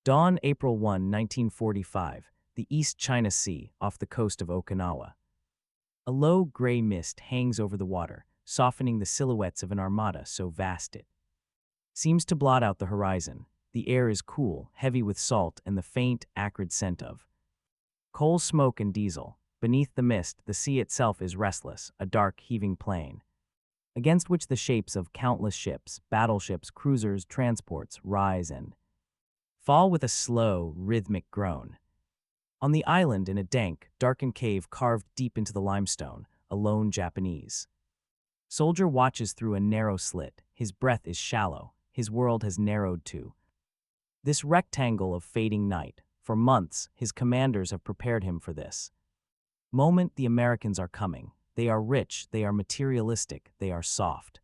Dawn, April 1, 1945, the East China Sea off the coast of Okinawa. A low gray mist hangs over the water, softening the silhouettes of an armada so vast it seems to blot out the horizon. The air is cool, heavy with salt and the faint, acrid scent of coal smoke and diesel. Beneath the mist, the sea itself is restless, a dark, heaving plain, against which the shapes of countless ships, battleships, cruisers, transports rise and fall with a slow, rhythmic groan. On the island, in a dank, darkened cave carved deep into the limestone, a lone Japanese soldier watches through a narrow slit. His breath is shallow, his world has narrowed to this rectangle of fading night. For months, his commanders have prepared him for this moment. The Americans are coming. They are rich, they are materialistic, they are soft.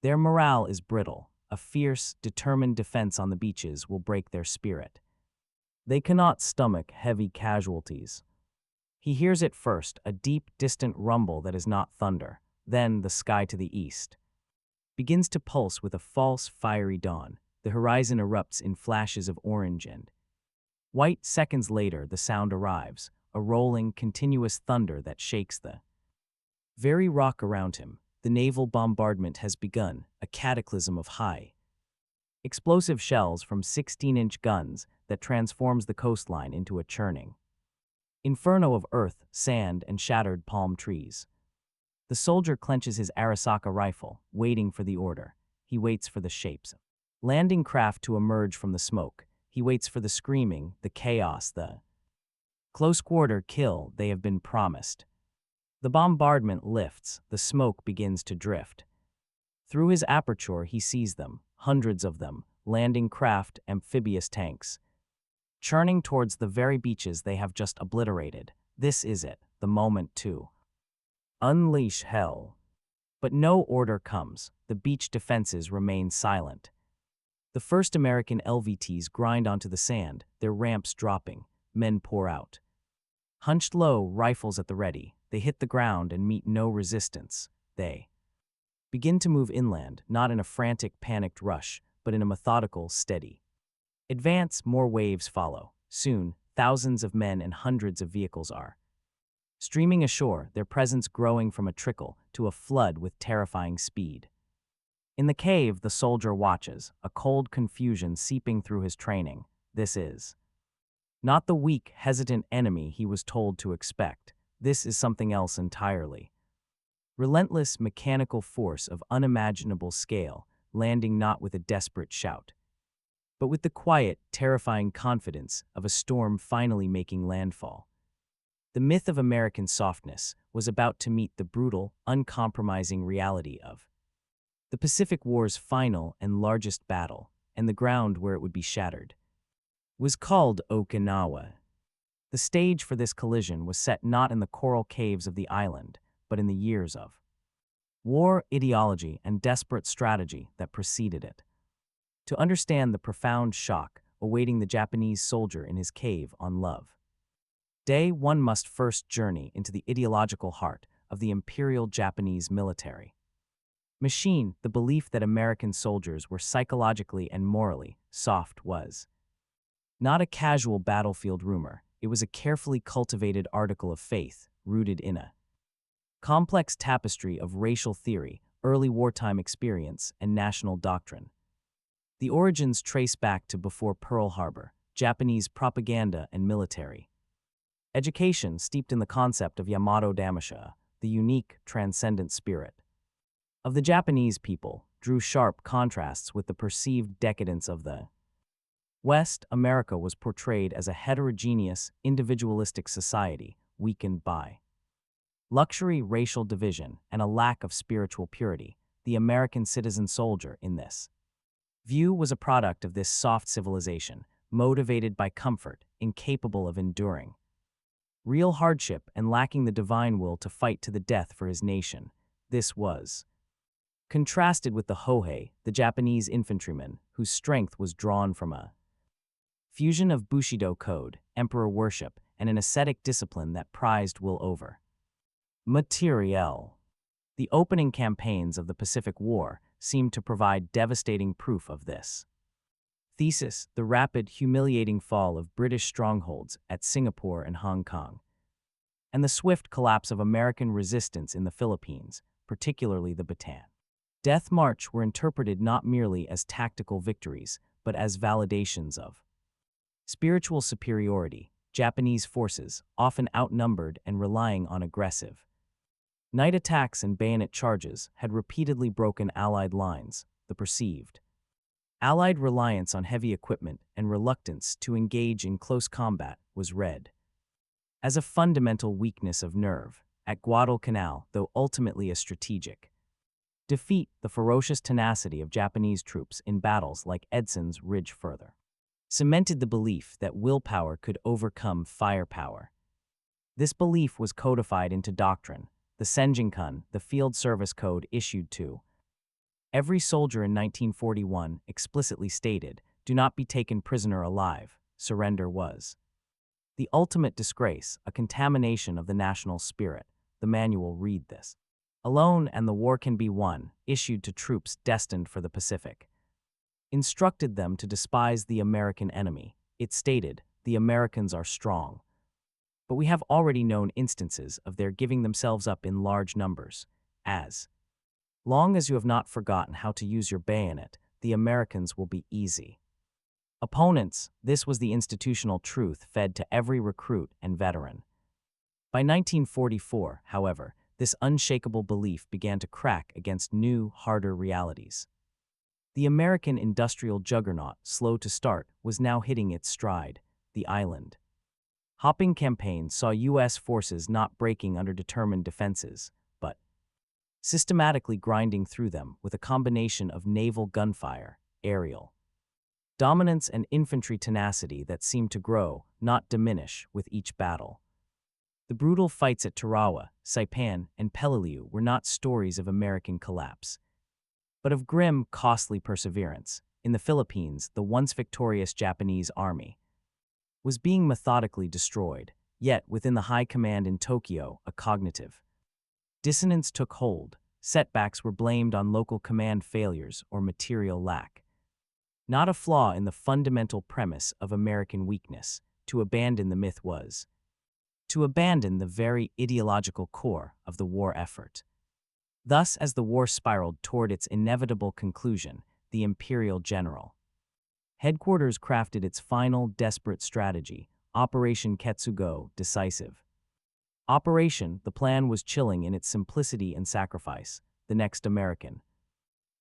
Their morale is brittle. A fierce, determined defense on the beaches will break their spirit. They cannot stomach heavy casualties. He hears it first, a deep, distant rumble that is not thunder. Then the sky to the east begins to pulse with a false, fiery dawn. The horizon erupts in flashes of orange and white. Seconds later, the sound arrives, a rolling, continuous thunder that shakes the very rock around him. The naval bombardment has begun, a cataclysm of high explosive shells from 16-inch guns that transforms the coastline into a churning inferno of earth, sand, and shattered palm trees. The soldier clenches his Arisaka rifle, waiting for the order. He waits for the shapes of landing craft to emerge from the smoke. He waits for the screaming, the chaos, the close-quarter kill they have been promised. The bombardment lifts, the smoke begins to drift. Through his aperture he sees them, hundreds of them, landing craft, amphibious tanks, churning towards the very beaches they have just obliterated. This is it, the moment to unleash hell. But no order comes. The beach defenses remain silent. The first American LVTs grind onto the sand, their ramps dropping. Men pour out. Hunched low, rifles at the ready, they hit the ground and meet no resistance. They begin to move inland, not in a frantic, panicked rush, but in a methodical, steady advance. More waves follow. Soon, thousands of men and hundreds of vehicles are streaming ashore, their presence growing from a trickle to a flood with terrifying speed. In the cave, the soldier watches, a cold confusion seeping through his training. This is not the weak, hesitant enemy he was told to expect. This is something else entirely. Relentless, mechanical force of unimaginable scale, landing not with a desperate shout, but with the quiet, terrifying confidence of a storm finally making landfall. The myth of American softness was about to meet the brutal, uncompromising reality of the Pacific War's final and largest battle, and the ground where it would be shattered was called Okinawa. The stage for this collision was set not in the coral caves of the island, but in the years of war, ideology, and desperate strategy that preceded it. To understand the profound shock awaiting the Japanese soldier in his cave on Love Day, one must first journey into the ideological heart of the Imperial Japanese military machine. The belief that American soldiers were psychologically and morally soft was not a casual battlefield rumor. It was a carefully cultivated article of faith, rooted in a complex tapestry of racial theory, early wartime experience, and national doctrine. The origins trace back to before Pearl Harbor, Japanese propaganda and military education steeped in the concept of Yamato Damasha, the unique, transcendent spirit of the Japanese people, drew sharp contrasts with the perceived decadence of the West. America was portrayed as a heterogeneous, individualistic society, weakened by luxury, racial division, and a lack of spiritual purity. The American citizen soldier, in this view, was a product of this soft civilization, motivated by comfort, incapable of enduring real hardship, and lacking the divine will to fight to the death for his nation. This was contrasted with the Hohei, the Japanese infantrymen, whose strength was drawn from a fusion of Bushido code, emperor worship, and an ascetic discipline that prized will over materiel. The opening campaigns of the Pacific War seemed to provide devastating proof of this Thesis: the rapid, humiliating fall of British strongholds at Singapore and Hong Kong, and the swift collapse of American resistance in the Philippines, particularly the Bataan Death March, were interpreted not merely as tactical victories, but as validations of spiritual superiority. Japanese forces, often outnumbered and relying on aggressive night attacks and bayonet charges, had repeatedly broken Allied lines. The perceived Allied reliance on heavy equipment and reluctance to engage in close combat was read as a fundamental weakness of nerve. At Guadalcanal, though ultimately a strategic defeat, the ferocious tenacity of Japanese troops in battles like Edson's Ridge further cemented the belief that willpower could overcome firepower. This belief was codified into doctrine, the Senjinkan, the field service code issued to every soldier in 1941, explicitly stated, "Do not be taken prisoner alive." Surrender was the ultimate disgrace, a contamination of the national spirit. The manual read this: "Alone and the war can be won," issued to troops destined for the Pacific, instructed them to despise the American enemy. It stated, "The Americans are strong, but we have already known instances of their giving themselves up in large numbers. As long as you have not forgotten how to use your bayonet, the Americans will be easy opponents." This was the institutional truth fed to every recruit and veteran. By 1944, however, this unshakable belief began to crack against new, harder realities. The American industrial juggernaut, slow to start, was now hitting its stride. The island hopping campaign saw U.S. forces not breaking under determined defenses, but systematically grinding through them with a combination of naval gunfire, aerial dominance, and infantry tenacity that seemed to grow, not diminish, with each battle. The brutal fights at Tarawa, Saipan, and Peleliu were not stories of American collapse, but of grim, costly perseverance. In the Philippines, the once victorious Japanese army was being methodically destroyed, yet within the high command in Tokyo, a cognitive dissonance took hold. Setbacks were blamed on local command failures or material lack, not a flaw in the fundamental premise of American weakness. To abandon the myth was to abandon the very ideological core of the war effort. Thus, as the war spiraled toward its inevitable conclusion, the Imperial General Headquarters crafted its final desperate strategy, Operation Ketsugo, decisive operation. The plan was chilling in its simplicity and sacrifice. The next American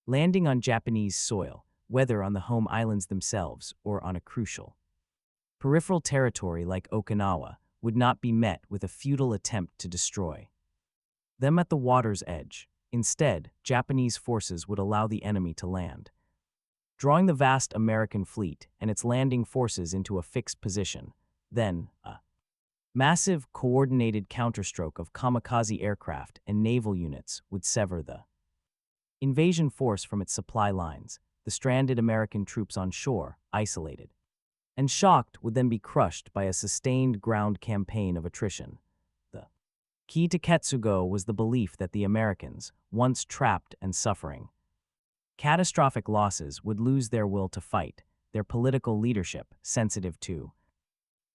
landing on Japanese soil, whether on the home islands themselves or on a crucial peripheral territory like Okinawa, would not be met with a futile attempt to destroy them at the water's edge. Instead, Japanese forces would allow the enemy to land, drawing the vast American fleet and its landing forces into a fixed position. Then, a massive, coordinated counterstroke of kamikaze aircraft and naval units would sever the invasion force from its supply lines. The stranded American troops on shore, isolated and shocked, would then be crushed by a sustained ground campaign of attrition. The key to Ketsugo was the belief that the Americans, once trapped and suffering catastrophic losses, would lose their will to fight. Their political leadership, sensitive to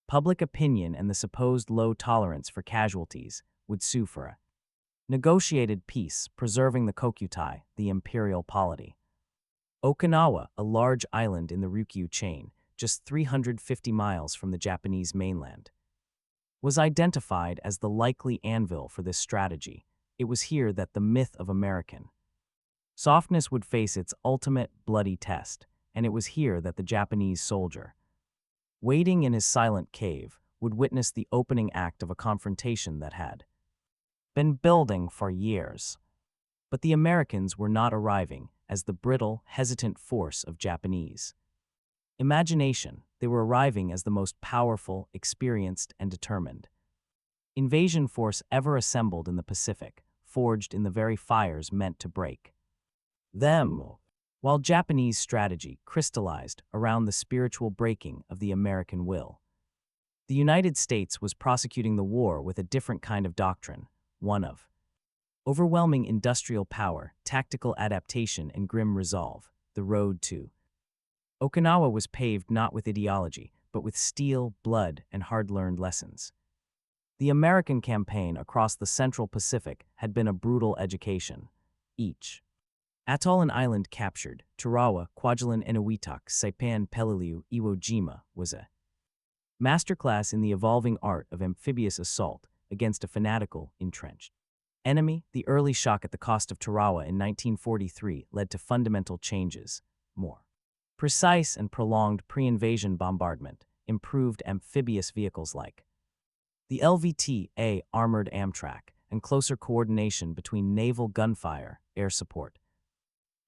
public opinion and the supposed low tolerance for casualties, would sue for a negotiated peace, preserving the Kokutai, the imperial polity. Okinawa, a large island in the Ryukyu chain, just 350 miles from the Japanese mainland, was identified as the likely anvil for this strategy. It was here that the myth of American softness would face its ultimate bloody test, and it was here that the Japanese soldier, waiting in his silent cave, would witness the opening act of a confrontation that had been building for years. But the Americans were not arriving as the brittle, hesitant force of Japanese imagination. They were arriving as the most powerful, experienced, and determined invasion force ever assembled in the Pacific, forged in the very fires meant to break them. While Japanese strategy crystallized around the spiritual breaking of the American will, the United States was prosecuting the war with a different kind of doctrine, one of overwhelming industrial power, tactical adaptation, and grim resolve. The road to Okinawa was paved not with ideology, but with steel, blood, and hard-learned lessons. The American campaign across the Central Pacific had been a brutal education. Each atoll and island captured, Tarawa, Kwajalein, Eniwetok, Saipan, Peleliu, Iwo Jima, was a masterclass in the evolving art of amphibious assault against a fanatical, entrenched enemy. The early shock at the cost of Tarawa in 1943 led to fundamental changes. More precise and prolonged pre-invasion bombardment, improved amphibious vehicles like the LVT-A armored Amtrak, and closer coordination between naval gunfire, air support,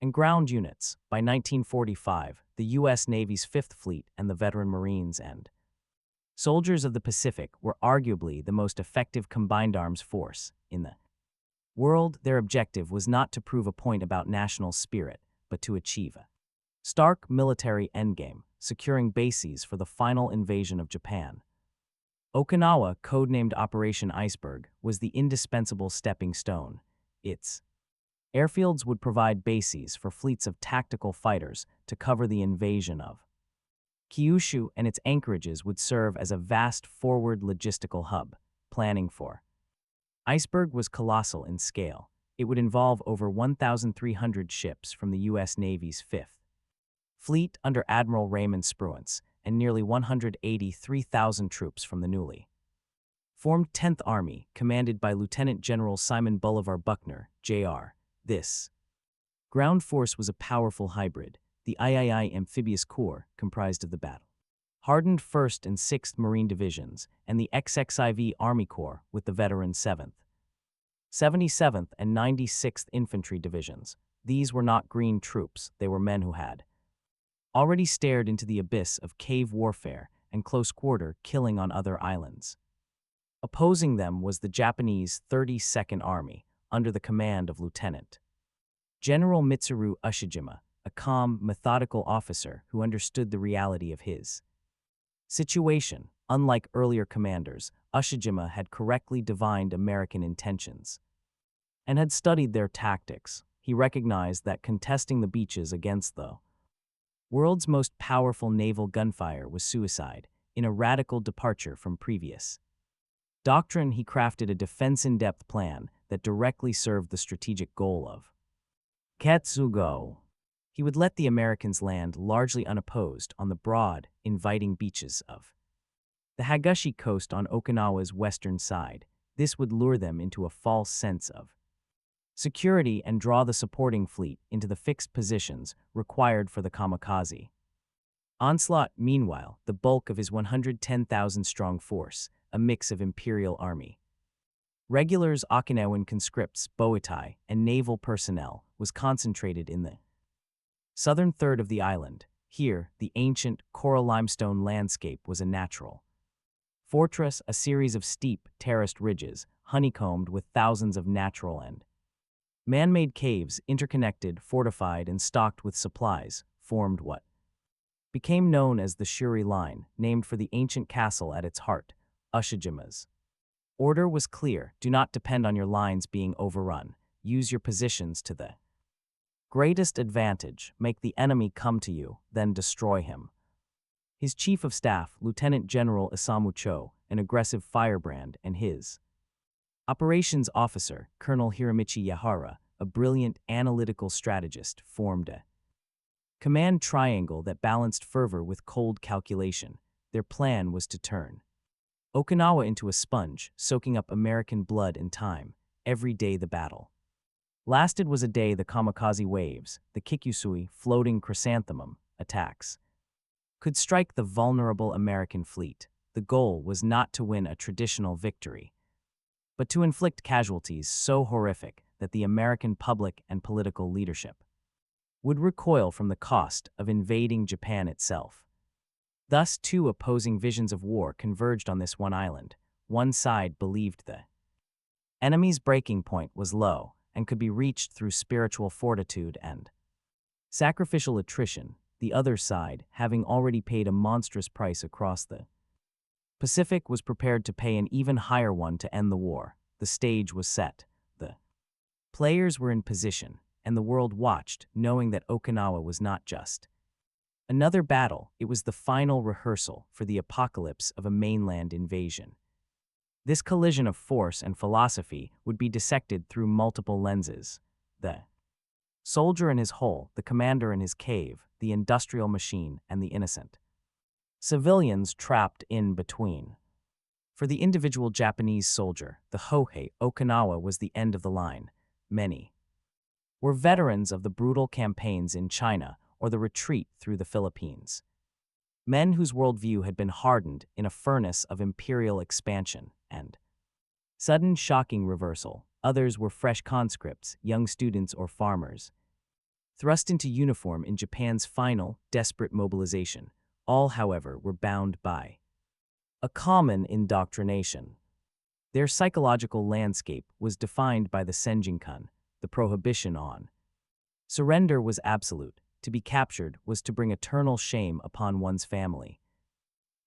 and ground units. By 1945, the U.S. Navy's Fifth Fleet and the veteran Marines and soldiers of the Pacific were arguably the most effective combined arms force in the world. Their objective was not to prove a point about national spirit, but to achieve a stark military endgame, securing bases for the final invasion of Japan. Okinawa, codenamed Operation Iceberg, was the indispensable stepping stone. Its airfields would provide bases for fleets of tactical fighters to cover the invasion of Kyushu, and its anchorages would serve as a vast forward logistical hub. Planning for Iceberg was colossal in scale. It would involve over 1,300 ships from the U.S. Navy's Fifth Fleet under Admiral Raymond Spruance, and nearly 183,000 troops from the newly formed 10th Army, commanded by Lieutenant General Simon Bolivar Buckner, Jr. This ground force was a powerful hybrid. The III Amphibious Corps, comprised of the battle-hardened 1st and 6th Marine Divisions, and the XXIV Army Corps with the veteran 7th, 77th, and 96th Infantry Divisions. These were not green troops, they were men who had already stared into the abyss of cave warfare and close-quarter killing on other islands. Opposing them was the Japanese 32nd Army, under the command of Lieutenant General Mitsuru Ushijima, a calm, methodical officer who understood the reality of his situation. Unlike earlier commanders, Ushijima had correctly divined American intentions and had studied their tactics. He recognized that contesting the beaches against the world's most powerful naval gunfire was suicide. In a radical departure from previous doctrine, he crafted a defense-in-depth plan that directly served the strategic goal of Katsugo. He would let the Americans land largely unopposed on the broad, inviting beaches of the Hagashi coast on Okinawa's western side. This would lure them into a false sense of security and draw the supporting fleet into the fixed positions required for the kamikaze onslaught. Meanwhile, the bulk of his 110,000-strong force, a mix of Imperial Army regulars, Okinawan conscripts, boitai, and naval personnel, was concentrated in the southern third of the island. Here, the ancient coral limestone landscape was a natural fortress, a series of steep, terraced ridges, honeycombed with thousands of natural and man-made caves, interconnected, fortified, and stocked with supplies, formed what became known as the Shuri Line, named for the ancient castle at its heart. Ushijima's order was clear: do not depend on your lines being overrun. Use your positions to the greatest advantage. Make the enemy come to you, then destroy him. His chief of staff, Lieutenant General Isamu Cho, an aggressive firebrand, and his operations officer, Colonel Hiramichi Yahara, a brilliant analytical strategist, formed a command triangle that balanced fervor with cold calculation. Their plan was to turn Okinawa into a sponge, soaking up American blood and time. Every day the battle lasted was a day the kamikaze waves, the kikusui, floating chrysanthemum, attacks could strike the vulnerable American fleet. The goal was not to win a traditional victory, but to inflict casualties so horrific that the American public and political leadership would recoil from the cost of invading Japan itself. Thus, two opposing visions of war converged on this one island. One side believed the enemy's breaking point was low and could be reached through spiritual fortitude and sacrificial attrition. The other side, having already paid a monstrous price across the Pacific, was prepared to pay an even higher one to end the war. The stage was set. The players were in position, and the world watched, knowing that Okinawa was not just Another battle, it was the final rehearsal for the apocalypse of a mainland invasion. This collision of force and philosophy would be dissected through multiple lenses. The soldier in his hole, the commander in his cave, the industrial machine, and the innocent civilians trapped in between. For the individual Japanese soldier, the Hohei, Okinawa was the end of the line. Many were veterans of the brutal campaigns in China or the retreat through the Philippines. Men whose worldview had been hardened in a furnace of imperial expansion and sudden shocking reversal. Others were fresh conscripts, young students or farmers, thrust into uniform in Japan's final, desperate mobilization. All, however, were bound by a common indoctrination. Their psychological landscape was defined by the Senjinkan, the prohibition on surrender was absolute. To be captured was to bring eternal shame upon one's family,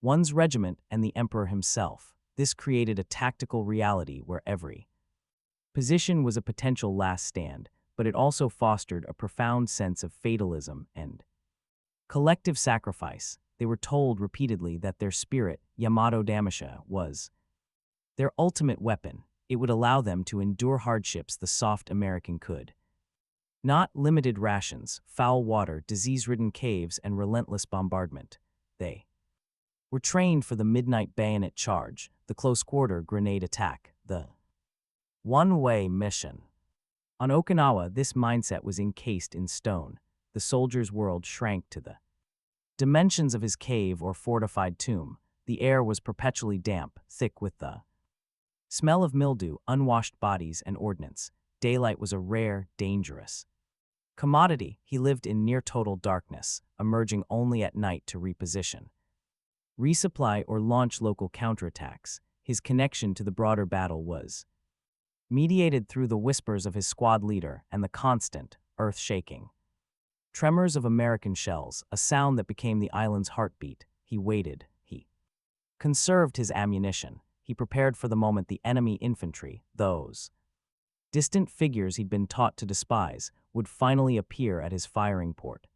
one's regiment, and the emperor himself. This created a tactical reality where every position was a potential last stand, but it also fostered a profound sense of fatalism and collective sacrifice. They were told repeatedly that their spirit, Yamato Damasha, was their ultimate weapon. It would allow them to endure hardships the soft American could. Not limited rations, foul water, disease-ridden caves, and relentless bombardment. They were trained for the midnight bayonet charge, the close-quarter grenade attack, the one-way mission. On Okinawa, this mindset was encased in stone. The soldier's world shrank to the dimensions of his cave or fortified tomb. The air was perpetually damp, thick with the smell of mildew, unwashed bodies, and ordnance. Daylight was a rare, dangerous commodity. He lived in near-total darkness, emerging only at night to reposition, resupply, or launch local counterattacks. His connection to the broader battle was mediated through the whispers of his squad leader and the constant, earth-shaking tremors of American shells, a sound that became the island's heartbeat. He waited. He conserved his ammunition. He prepared for the moment the enemy infantry, those distant figures he'd been taught to despise, would finally appear at his firing port.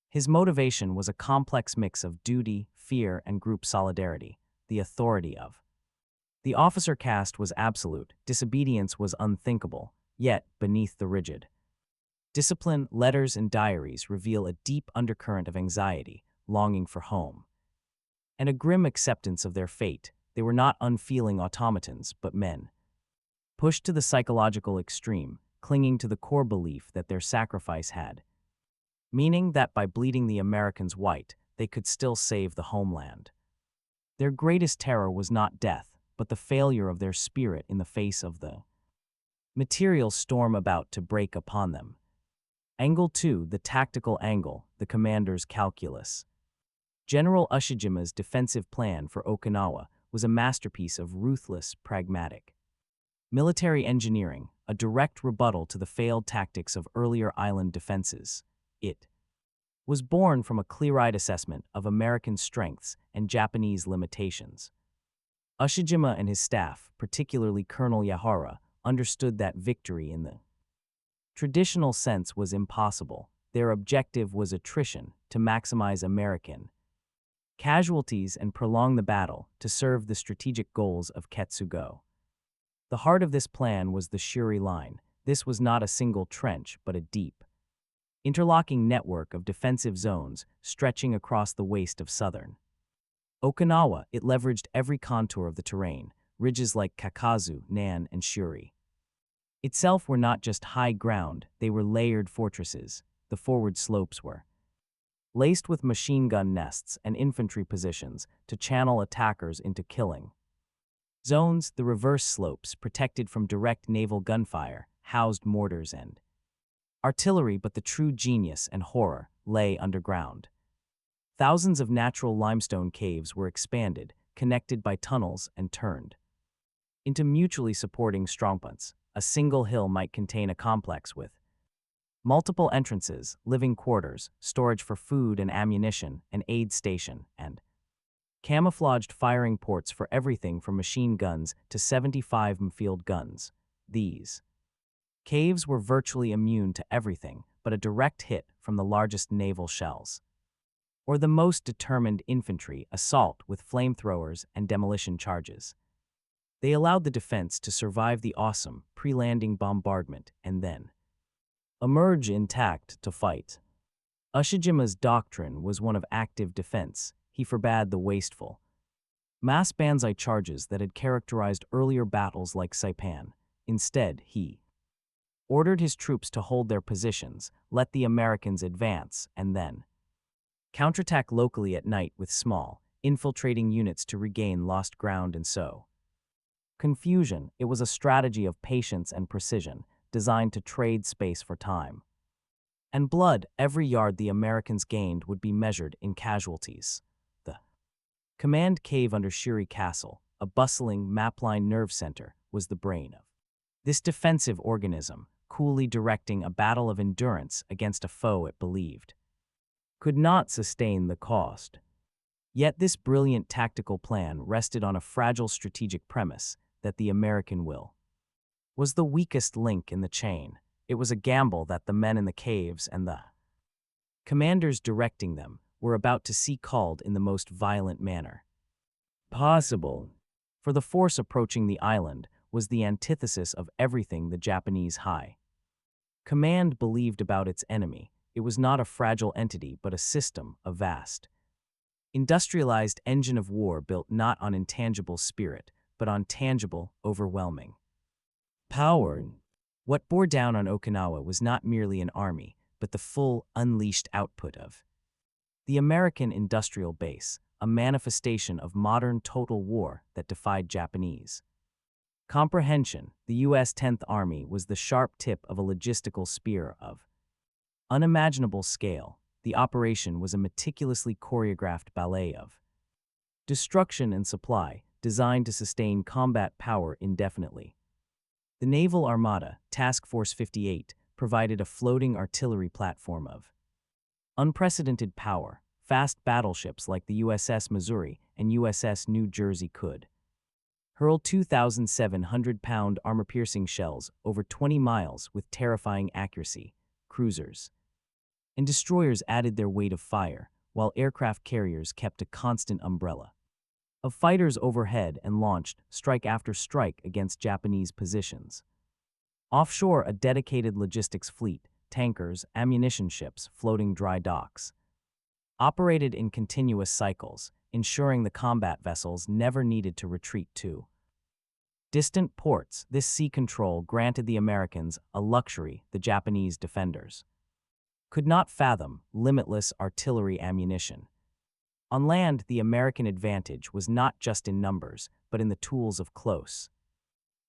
His motivation was a complex mix of duty, fear, and group solidarity. The authority of the officer caste was absolute. Disobedience was unthinkable. Yet, beneath the rigid discipline, letters and diaries reveal a deep undercurrent of anxiety, longing for home, and a grim acceptance of their fate. They were not unfeeling automatons, but men pushed to the psychological extreme, clinging to the core belief that their sacrifice had meaning, that by bleeding the Americans white, they could still save the homeland. Their greatest terror was not death, but the failure of their spirit in the face of the material storm about to break upon them. Angle 2, the tactical angle, the commander's calculus. General Ushijima's defensive plan for Okinawa was a masterpiece of ruthless, pragmatic military engineering, a direct rebuttal to the failed tactics of earlier island defenses. It was born from a clear-eyed assessment of American strengths and Japanese limitations. Ushijima and his staff, particularly Colonel Yahara, understood that victory in the traditional sense was impossible. Their objective was attrition, to maximize American casualties and prolong the battle to serve the strategic goals of Ketsugo. The heart of this plan was the Shuri Line. This was not a single trench, but a deep, interlocking network of defensive zones stretching across the waste of southern Okinawa. It leveraged every contour of the terrain. Ridges like Kakazu, Nan, and Shuri itself were not just high ground, they were layered fortresses. The forward slopes were laced with machine gun nests and infantry positions to channel attackers into killing zones. The reverse slopes, protected from direct naval gunfire, housed mortars and artillery, but the true genius and horror lay underground. Thousands of natural limestone caves were expanded, connected by tunnels, and turned into mutually supporting strongpoints. A single hill might contain a complex with multiple entrances, living quarters, storage for food and ammunition, an aid station, and camouflaged firing ports for everything from machine guns to 75 field guns. These caves were virtually immune to everything but a direct hit from the largest naval shells. or the most determined infantry assault with flamethrowers and demolition charges. They allowed the defense to survive the awesome pre-landing bombardment and then emerge intact to fight. Ushijima's doctrine was one of active defense. He forbade the wasteful, mass banzai charges that had characterized earlier battles like Saipan. Instead, he ordered his troops to hold their positions, let the Americans advance, and then counterattack locally at night with small, infiltrating units to regain lost ground and sow confusion. It was a strategy of patience and precision, designed to trade space for time and blood. Every yard the Americans gained would be measured in casualties. The command cave under Shiri Castle, a bustling map-line nerve center, was the brain of this defensive organism, coolly directing a battle of endurance against a foe it believed could not sustain the cost. Yet this brilliant tactical plan rested on a fragile strategic premise that the American will was the weakest link in the chain. It was a gamble that the men in the caves and the commanders directing them were about to see called in the most violent manner possible. For the force approaching the island was the antithesis of everything the Japanese high command believed about its enemy. It was not a fragile entity but a system, a vast, industrialized engine of war built not on intangible spirit, but on tangible, overwhelming power. What bore down on Okinawa was not merely an army, but the full, unleashed output of the American industrial base, a manifestation of modern total war that defied Japanese comprehension. The U.S. 10th Army was the sharp tip of a logistical spear of unimaginable scale. The operation was a meticulously choreographed ballet of destruction and supply, designed to sustain combat power indefinitely. The Naval Armada, Task Force 58, provided a floating artillery platform of unprecedented power. Fast battleships like the USS Missouri and USS New Jersey could hurl 2,700-pound armor-piercing shells over 20 miles with terrifying accuracy. Cruisers and destroyers added their weight of fire, while aircraft carriers kept a constant umbrella of fighters overhead and launched strike after strike against Japanese positions. Offshore, a dedicated logistics fleet, tankers, ammunition ships, floating dry docks, operated in continuous cycles, ensuring the combat vessels never needed to retreat to distant ports. This sea control granted the Americans a luxury the Japanese defenders could not fathom: limitless artillery ammunition. On land, the American advantage was not just in numbers, but in the tools of close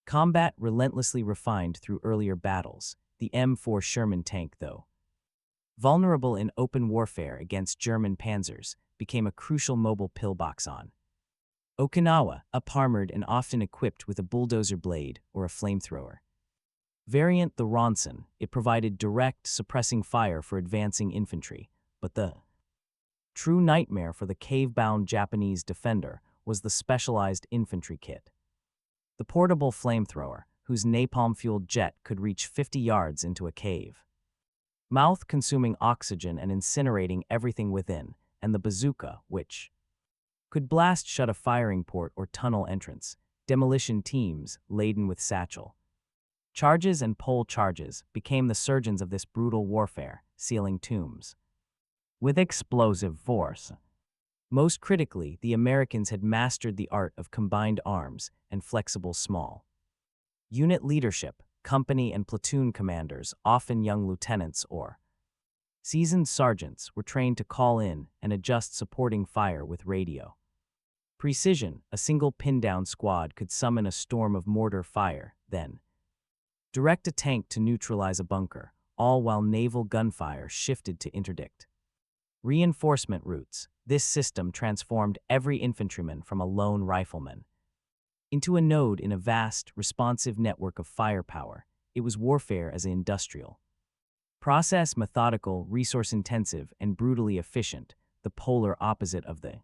combat, relentlessly refined through earlier battles. The M4 Sherman tank, though vulnerable in open warfare against German panzers, became a crucial mobile pillbox on Okinawa, up-armored and often equipped with a bulldozer blade or a flamethrower variant. The Ronson, it provided direct, suppressing fire for advancing infantry, but the true nightmare for the cave-bound Japanese defender was the specialized infantry kit. The portable flamethrower, whose napalm-fueled jet could reach 50 yards into a cave mouth, consuming oxygen and incinerating everything within, and the bazooka, which could blast shut a firing port or tunnel entrance. Demolition teams, laden with satchel charges and pole charges, became the surgeons of this brutal warfare, sealing tombs with explosive force. Most critically, the Americans had mastered the art of combined arms and flexible small unit leadership. Company and platoon commanders, often young lieutenants or seasoned sergeants, were trained to call in and adjust supporting fire with radio precision. A single pin-down squad could summon a storm of mortar fire, then direct a tank to neutralize a bunker, all while naval gunfire shifted to interdict reinforcement routes. This system transformed every infantryman from a lone rifleman into a node in a vast, responsive network of firepower. It was warfare as an industrial process, methodical, resource-intensive, and brutally efficient, the polar opposite of the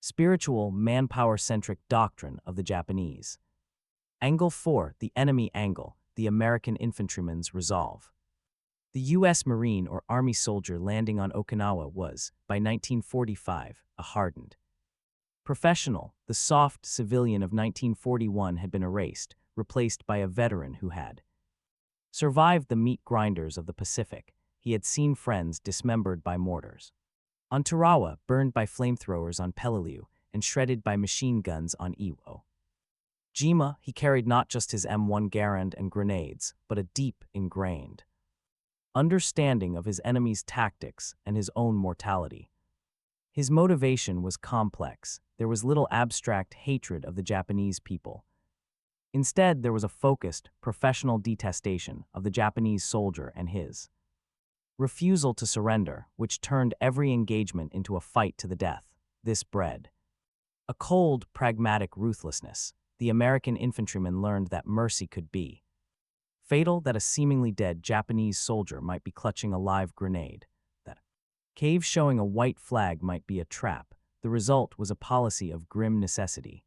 spiritual, manpower-centric doctrine of the Japanese. Angle 4, the enemy angle, the American infantryman's resolve. The U.S. Marine or Army soldier landing on Okinawa was, by 1945, a hardened professional. The soft civilian of 1941 had been erased, replaced by a veteran who had survived the meat grinders of the Pacific. He had seen friends dismembered by mortars on Tarawa, burned by flamethrowers on Peleliu, and shredded by machine guns on Iwo Jima. He carried not just his M1 Garand and grenades, but a deep, ingrained understanding of his enemy's tactics and his own mortality. His motivation was complex. There was little abstract hatred of the Japanese people. Instead, there was a focused, professional detestation of the Japanese soldier and his refusal to surrender, which turned every engagement into a fight to the death. This bred a cold, pragmatic ruthlessness. The American infantryman learned that mercy could be fatal, that a seemingly dead Japanese soldier might be clutching a live grenade, that cave showing a white flag might be a trap. The result was a policy of grim necessity.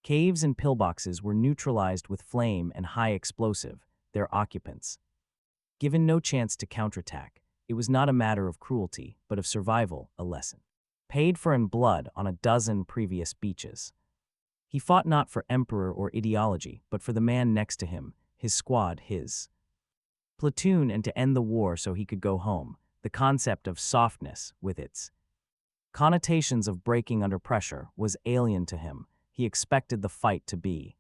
Caves and pillboxes were neutralized with flame and high explosive, their occupants given no chance to counterattack. It was not a matter of cruelty, but of survival, a lesson paid for in blood on a dozen previous beaches. He fought not for emperor or ideology, but for the man next to him, his squad, his platoon, and to end the war so he could go home. The concept of softness, with its connotations of breaking under pressure, was alien to him. He expected the fight to be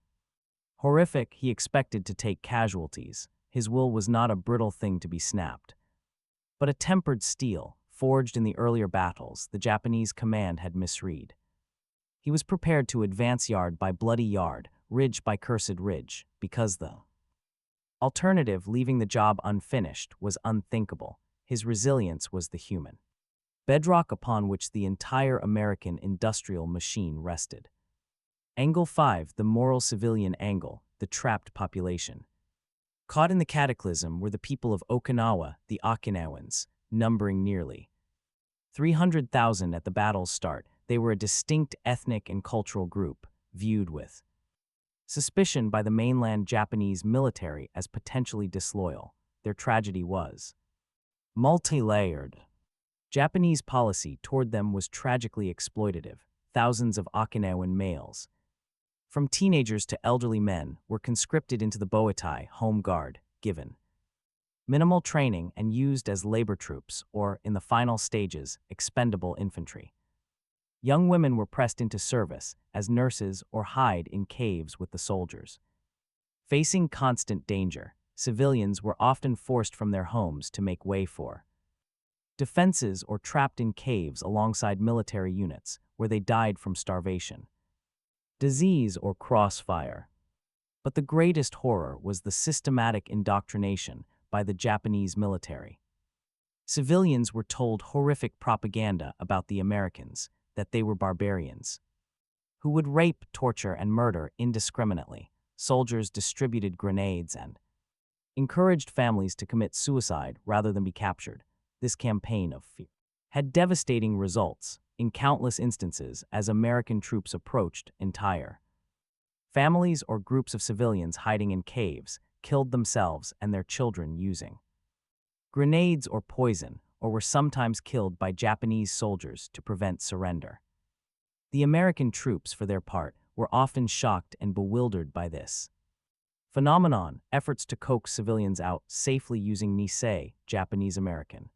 horrific. He expected to take casualties. His will was not a brittle thing to be snapped, but a tempered steel, forged in the earlier battles the Japanese command had misread. He was prepared to advance yard by bloody yard, ridge by cursed ridge, because the alternative, leaving the job unfinished, was unthinkable. His resilience was the human bedrock upon which the entire American industrial machine rested. Angle 5, the moral civilian angle, the trapped population. Caught in the cataclysm were the people of Okinawa, the Okinawans, numbering nearly 300,000 at the battle's start. They were a distinct ethnic and cultural group, viewed with suspicion by the mainland Japanese military as potentially disloyal. Their tragedy was multi-layered. Japanese policy toward them was tragically exploitative. Thousands of Okinawan males, from teenagers to elderly men, were conscripted into the Boitai home guard, given minimal training and used as labor troops or, in the final stages, expendable infantry. Young women were pressed into service as nurses or hide in caves with the soldiers. Facing constant danger, civilians were often forced from their homes to make way for defenses or trapped in caves alongside military units, where they died from starvation, disease, or crossfire. But the greatest horror was the systematic indoctrination by the Japanese military. Civilians were told horrific propaganda about the Americans, that they were barbarians who would rape, torture, and murder indiscriminately. Soldiers distributed grenades and encouraged families to commit suicide rather than be captured. This campaign of fear had devastating results. In countless instances, as American troops approached, entire families or groups of civilians hiding in caves killed themselves and their children using grenades or poison, or were sometimes killed by Japanese soldiers to prevent surrender. The American troops, for their part, were often shocked and bewildered by this phenomenon. Efforts to coax civilians out safely using Nisei, Japanese-American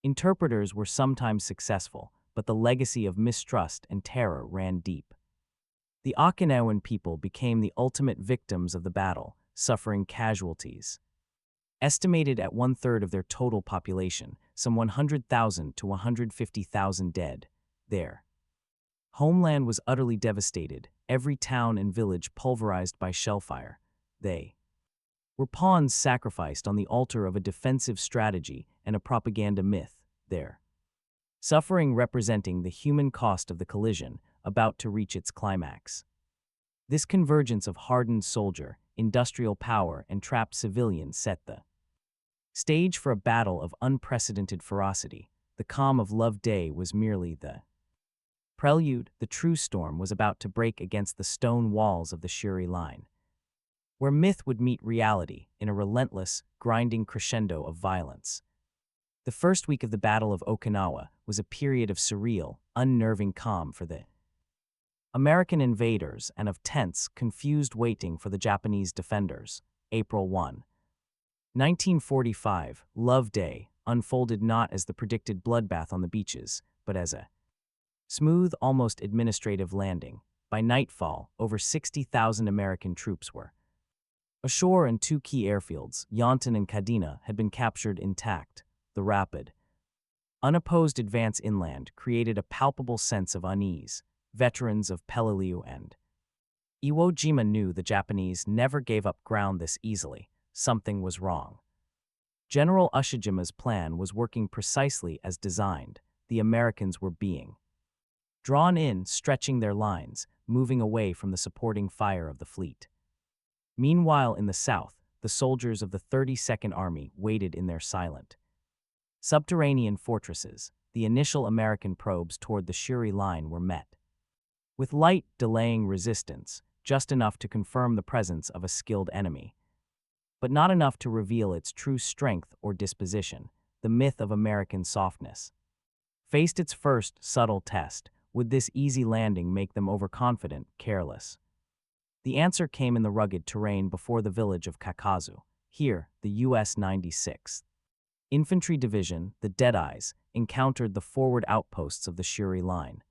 interpreters, were sometimes successful, but the legacy of mistrust and terror ran deep. The Okinawan people became the ultimate victims of the battle, suffering casualties estimated at 1/3 of their total population, some 100,000 to 150,000 dead. Their homeland was utterly devastated, every town and village pulverized by shellfire. They were pawns sacrificed on the altar of a defensive strategy and a propaganda myth, their suffering representing the human cost of the collision about to reach its climax. This convergence of hardened soldier, industrial power, and trapped civilian set the stage for a battle of unprecedented ferocity. The calm of Love Day was merely the prelude. The true storm was about to break against the stone walls of the Shuri line. where myth would meet reality in a relentless, grinding crescendo of violence. The first week of the Battle of Okinawa was a period of surreal, unnerving calm for the American invaders and of tense, confused waiting for the Japanese defenders. April 1, 1945, Love Day, unfolded not as the predicted bloodbath on the beaches, but as a smooth, almost administrative landing. By nightfall, over 60,000 American troops were ashore, and two key airfields, Yontan and Kadena, had been captured intact. The rapid, unopposed advance inland created a palpable sense of unease. Veterans of Peleliu and Iwo Jima knew the Japanese never gave up ground this easily. Something was wrong. General Ushijima's plan was working precisely as designed. The Americans were being drawn in, stretching their lines, moving away from the supporting fire of the fleet. Meanwhile, in the south, the soldiers of the 32nd Army waited in their silent, subterranean fortresses. The initial American probes toward the Shuri line were met with light, delaying resistance, just enough to confirm the presence of a skilled enemy, but not enough to reveal its true strength or disposition. The myth of American softness faced its first subtle test. Would this easy landing make them overconfident, careless? The answer came in the rugged terrain before the village of Kakazu. Here, the U.S. 96th Infantry Division, the Deadeyes, encountered the forward outposts of the Shuri line.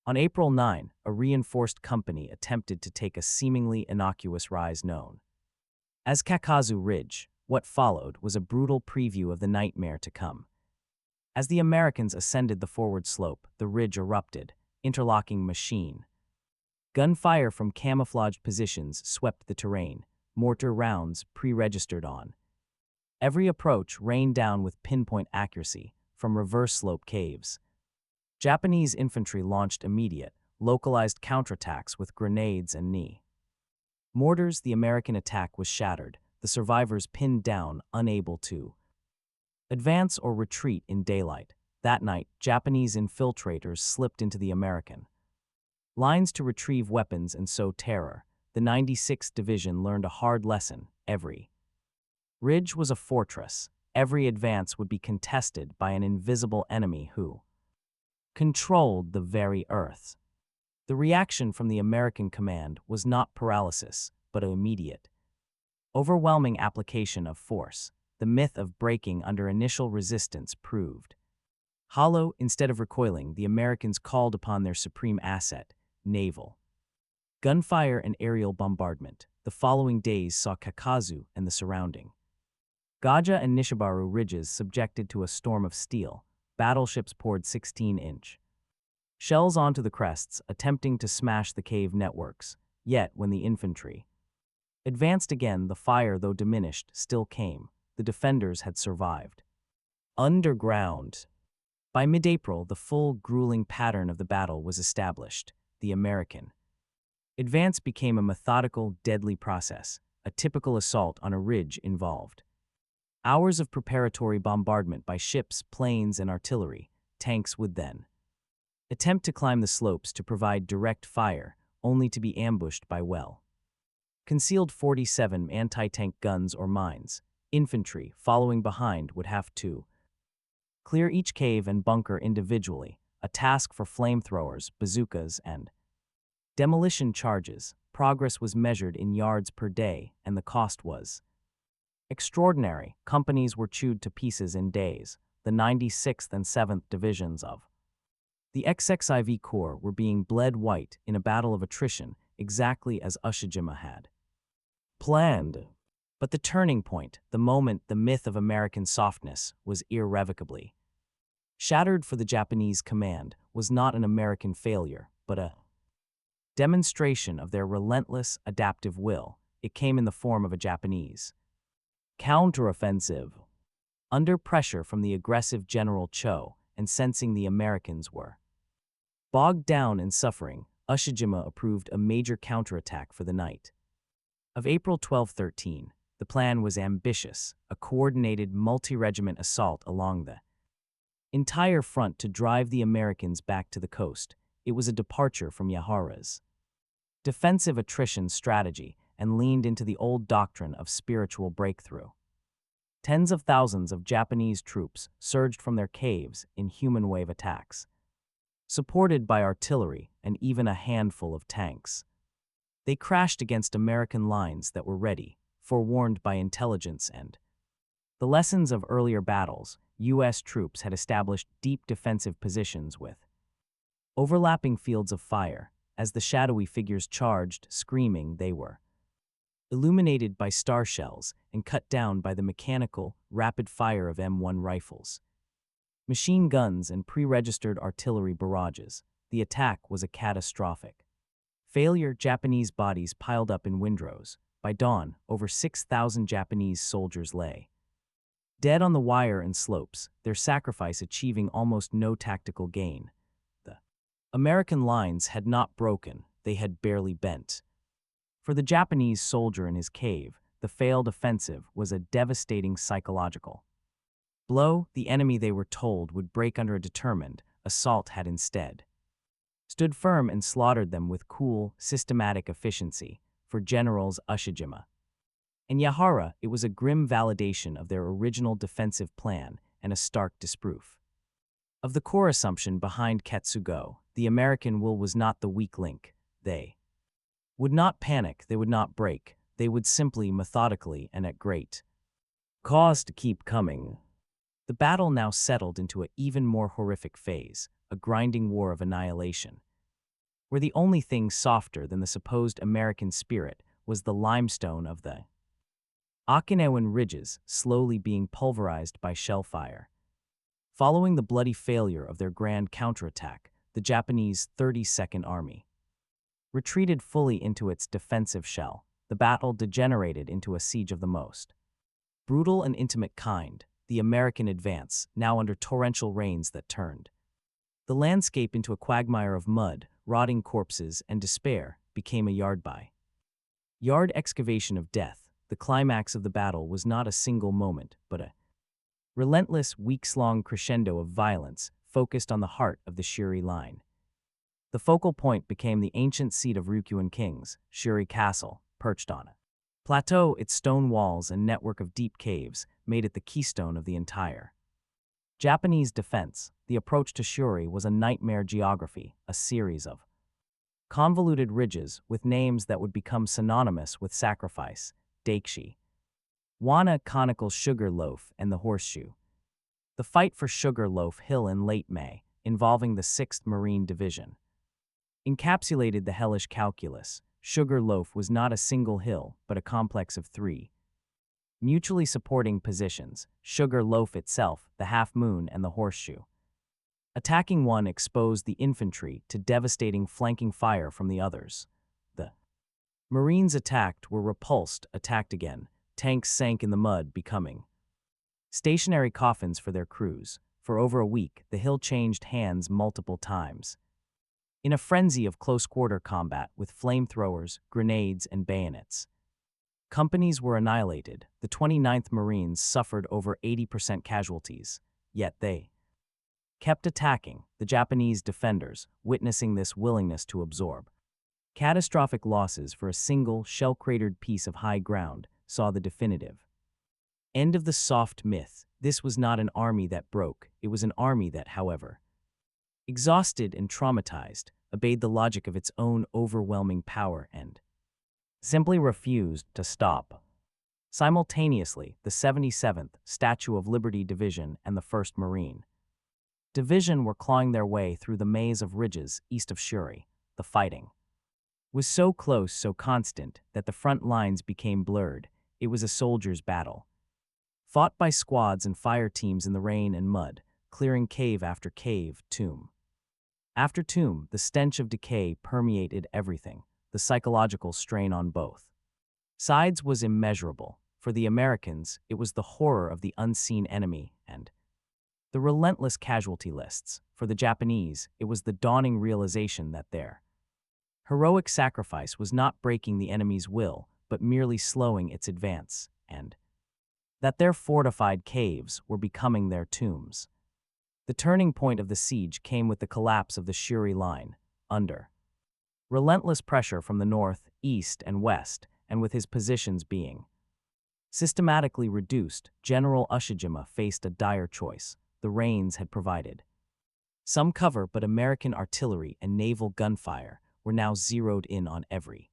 On April 9, a reinforced company attempted to take a seemingly innocuous rise known as Kakazu Ridge. What followed was a brutal preview of the nightmare to come. As the Americans ascended the forward slope, the ridge erupted, interlocking machine gunfire from camouflaged positions swept the terrain, mortar rounds pre-registered on every approach rained down with pinpoint accuracy from reverse slope caves. Japanese infantry launched immediate, localized counterattacks with grenades and knee mortars. The American attack was shattered, the survivors pinned down, unable to advance or retreat in daylight. That night, Japanese infiltrators slipped into the American lines to retrieve weapons and sow terror. The 96th Division learned a hard lesson. Every ridge was a fortress. Every advance would be contested by an invisible enemy who controlled the very earth. The reaction from the American command was not paralysis, but an immediate, overwhelming application of force. The myth of breaking under initial resistance proved hollow. Instead of recoiling, the Americans called upon their supreme asset, naval gunfire and aerial bombardment. The following days saw Kakazu and the surrounding Gaja and Nishibaru ridges subjected to a storm of steel. Battleships poured 16-inch shells onto the crests, attempting to smash the cave networks. Yet, when the infantry advanced again, the fire, though diminished, still came. The defenders had survived. Underground. By mid-April, the full, grueling pattern of the battle was established. The American advance became a methodical, deadly process. A typical assault on a ridge involved hours of preparatory bombardment by ships, planes, and artillery. Tanks would then attempt to climb the slopes to provide direct fire, only to be ambushed by concealed 47 anti-tank guns or mines. Infantry, following behind, would have to clear each cave and bunker individually, a task for flamethrowers, bazookas, and demolition charges. Progress was measured in yards per day, and the cost was extraordinary. Companies were chewed to pieces in days. The 96th and 7th Divisions of the XXIV Corps were being bled white in a battle of attrition, exactly as Ushijima had planned. But the turning point, the moment the myth of American softness was irrevocably shattered for the Japanese command, was not an American failure, but a demonstration of their relentless, adaptive will. It came in the form of a Japanese counteroffensive. Under pressure from the aggressive General Cho, and sensing the Americans were bogged down in suffering, Ushijima approved a major counterattack for the night of April 12-13. The plan was ambitious, a coordinated multi-regiment assault along the entire front to drive the Americans back to the coast. It was a departure from Yahara's defensive attrition strategy, and leaned into the old doctrine of spiritual breakthrough. Tens of thousands of Japanese troops surged from their caves in human wave attacks, supported by artillery and even a handful of tanks. They crashed against American lines that were ready, forewarned by intelligence and the lessons of earlier battles. U.S. troops had established deep defensive positions with overlapping fields of fire. As the shadowy figures charged, screaming, they were illuminated by star shells and cut down by the mechanical, rapid fire of M1 rifles, machine guns, and pre-registered artillery barrages. The attack was a catastrophic failure. Japanese bodies piled up in windrows. By dawn, over 6,000 Japanese soldiers lay dead on the wire and slopes, their sacrifice achieving almost no tactical gain. The American lines had not broken, they had barely bent. For the Japanese soldier in his cave, the failed offensive was a devastating psychological blow. The enemy, they were told, would break under a determined assault, had instead stood firm and slaughtered them with cool, systematic efficiency. For Generals Ushijima and Yahara, it was a grim validation of their original defensive plan and a stark disproof of the core assumption behind Ketsugo. The American will was not the weak link. They would not panic, they would not break, they would simply, methodically, and at great cost, keep coming. The battle now settled into an even more horrific phase, a grinding war of annihilation, where the only thing softer than the supposed American spirit was the limestone of the Okinawan ridges slowly being pulverized by shellfire. Following the bloody failure of their grand counterattack, the Japanese 32nd Army retreated fully into its defensive shell. The battle degenerated into a siege of the most brutal and intimate kind. The American advance, now under torrential rains that turned the landscape into a quagmire of mud, rotting corpses, and despair, became a yard-by-yard excavation of death. The climax of the battle was not a single moment, but a relentless, weeks-long crescendo of violence focused on the heart of the Shuri line. The focal point became the ancient seat of Ryukyuan kings, Shuri Castle, perched on a plateau. Its stone walls and network of deep caves made it the keystone of the entire Japanese defense. The approach to Shuri was a nightmare geography, a series of convoluted ridges with names that would become synonymous with sacrifice: Daikshi, Wana, conical sugar loaf, and the horseshoe. The fight for Sugar Loaf Hill in late May, involving the 6th Marine Division, encapsulated the hellish calculus. Sugar Loaf was not a single hill, but a complex of three mutually supporting positions: Sugar Loaf itself, the Half Moon, and the horseshoe. Attacking one exposed the infantry to devastating flanking fire from the others. The Marines attacked, were repulsed, attacked again. Tanks sank in the mud, becoming stationary coffins for their crews. For over a week, the hill changed hands multiple times, in a frenzy of close-quarter combat with flamethrowers, grenades, and bayonets. Companies were annihilated. The 29th Marines suffered over 80% casualties, yet they kept attacking. The Japanese defenders, witnessing this willingness to absorb catastrophic losses for a single shell-cratered piece of high ground, saw the definitive end of the soft myth. This was not an army that broke, it was an army that, however exhausted and traumatized, obeyed the logic of its own overwhelming power and simply refused to stop. Simultaneously, the 77th Statue of Liberty Division and the 1st Marine Division were clawing their way through the maze of ridges east of Shuri. The fighting was so close, so constant, that the front lines became blurred. It was a soldier's battle, fought by squads and fire teams in the rain and mud, clearing cave after cave, tomb after tomb. The stench of decay permeated everything. The psychological strain on both sides was immeasurable. For the Americans, it was the horror of the unseen enemy and the relentless casualty lists. For the Japanese, it was the dawning realization that their heroic sacrifice was not breaking the enemy's will, but merely slowing its advance, and that their fortified caves were becoming their tombs. The turning point of the siege came with the collapse of the Shuri line. Under relentless pressure from the north, east, and west, and with his positions being systematically reduced, General Ushijima faced a dire choice. The rains had provided some cover, but American artillery and naval gunfire were now zeroed in on every